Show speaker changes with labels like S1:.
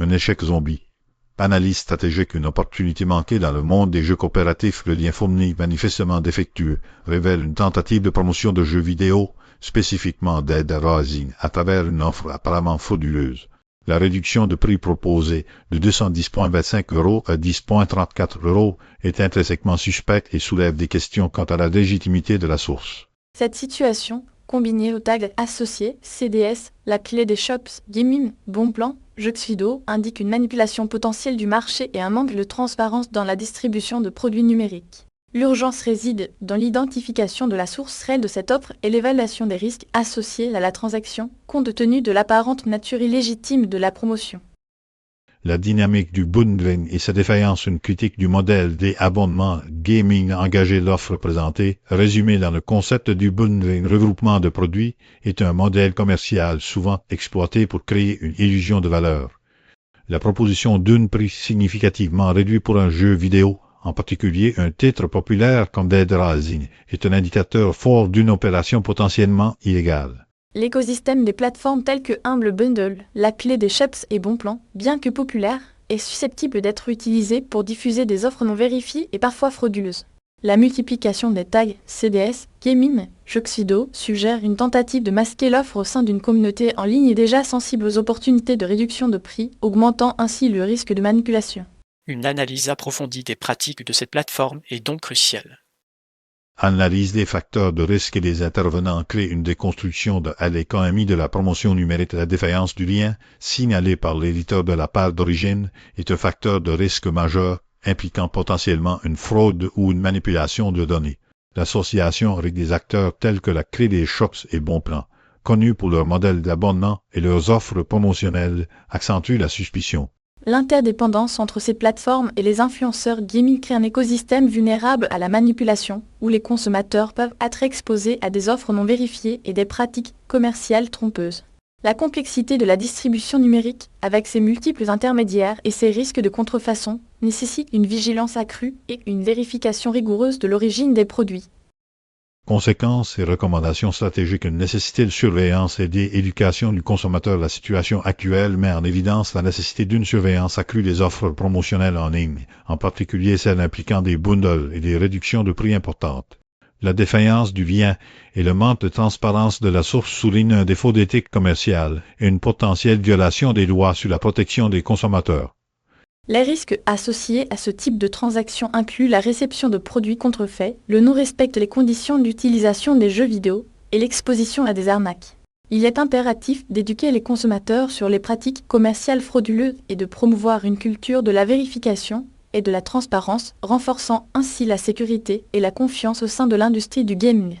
S1: Un échec zombie. Analyse stratégique, une opportunité manquée dans le monde des jeux coopératifs, le lien fourni manifestement défectueux, révèle une tentative de promotion de jeux vidéo, spécifiquement Dead Rising, à travers une offre apparemment frauduleuse. La réduction de prix proposée de 210,25 € à 10,34 € est intrinsèquement suspecte et soulève des questions quant à la légitimité de la source.
S2: Cette situation, combinée au tag associé CDS, la clé des shops, gaming, bon plan, jeux vidéo, indique une manipulation potentielle du marché et un manque de transparence dans la distribution de produits numériques. L'urgence réside dans l'identification de la source réelle de cette offre et l'évaluation des risques associés à la transaction, compte tenu de l'apparente nature illégitime de la promotion.
S1: La dynamique du bundling et sa défaillance, une critique du modèle des abonnements gaming engagé l'offre présentée, résumé dans le concept du bundling, regroupement de produits, est un modèle commercial souvent exploité pour créer une illusion de valeur. La proposition d'un prix significativement réduit pour un jeu vidéo, en particulier un titre populaire comme Dead Rising, est un indicateur fort d'une opération potentiellement illégale.
S2: L'écosystème des plateformes telles que Humble Bundle, la clé des shops et Bon Plan, bien que populaire, est susceptible d'être utilisé pour diffuser des offres non vérifiées et parfois frauduleuses. La multiplication des tags CDS, gaming, jeux vidéo suggère une tentative de masquer l'offre au sein d'une communauté en ligne déjà sensible aux opportunités de réduction de prix, augmentant ainsi le risque de manipulation.
S3: Une analyse approfondie des pratiques de cette plateforme est donc cruciale.
S1: Analyse des facteurs de risque et des intervenants crée une déconstruction de l'économie de la promotion numérique. La défaillance du lien, signalé par l'éditeur de la part d'origine, est un facteur de risque majeur impliquant potentiellement une fraude ou une manipulation de données. L'association avec des acteurs tels que la clé des shops et Bon Plan, connus pour leur modèle d'abonnement et leurs offres promotionnelles, accentue la suspicion.
S2: L'interdépendance entre ces plateformes et les influenceurs gaming crée un écosystème vulnérable à la manipulation, où les consommateurs peuvent être exposés à des offres non vérifiées et des pratiques commerciales trompeuses. La complexité de la distribution numérique, avec ses multiples intermédiaires et ses risques de contrefaçon, nécessite une vigilance accrue et une vérification rigoureuse de l'origine des produits.
S1: Conséquences et recommandations stratégiques. Une nécessité de surveillance et d'éducation du consommateur. La situation actuelle met en évidence la nécessité d'une surveillance accrue des offres promotionnelles en ligne, en particulier celles impliquant des bundles et des réductions de prix importantes. La défaillance du lien et le manque de transparence de la source soulignent un défaut d'éthique commerciale et une potentielle violation des lois sur la protection des consommateurs.
S2: Les risques associés à ce type de transaction incluent la réception de produits contrefaits, le non-respect des conditions d'utilisation des jeux vidéo et l'exposition à des arnaques. Il est impératif d'éduquer les consommateurs sur les pratiques commerciales frauduleuses et de promouvoir une culture de la vérification et de la transparence, renforçant ainsi la sécurité et la confiance au sein de l'industrie du gaming.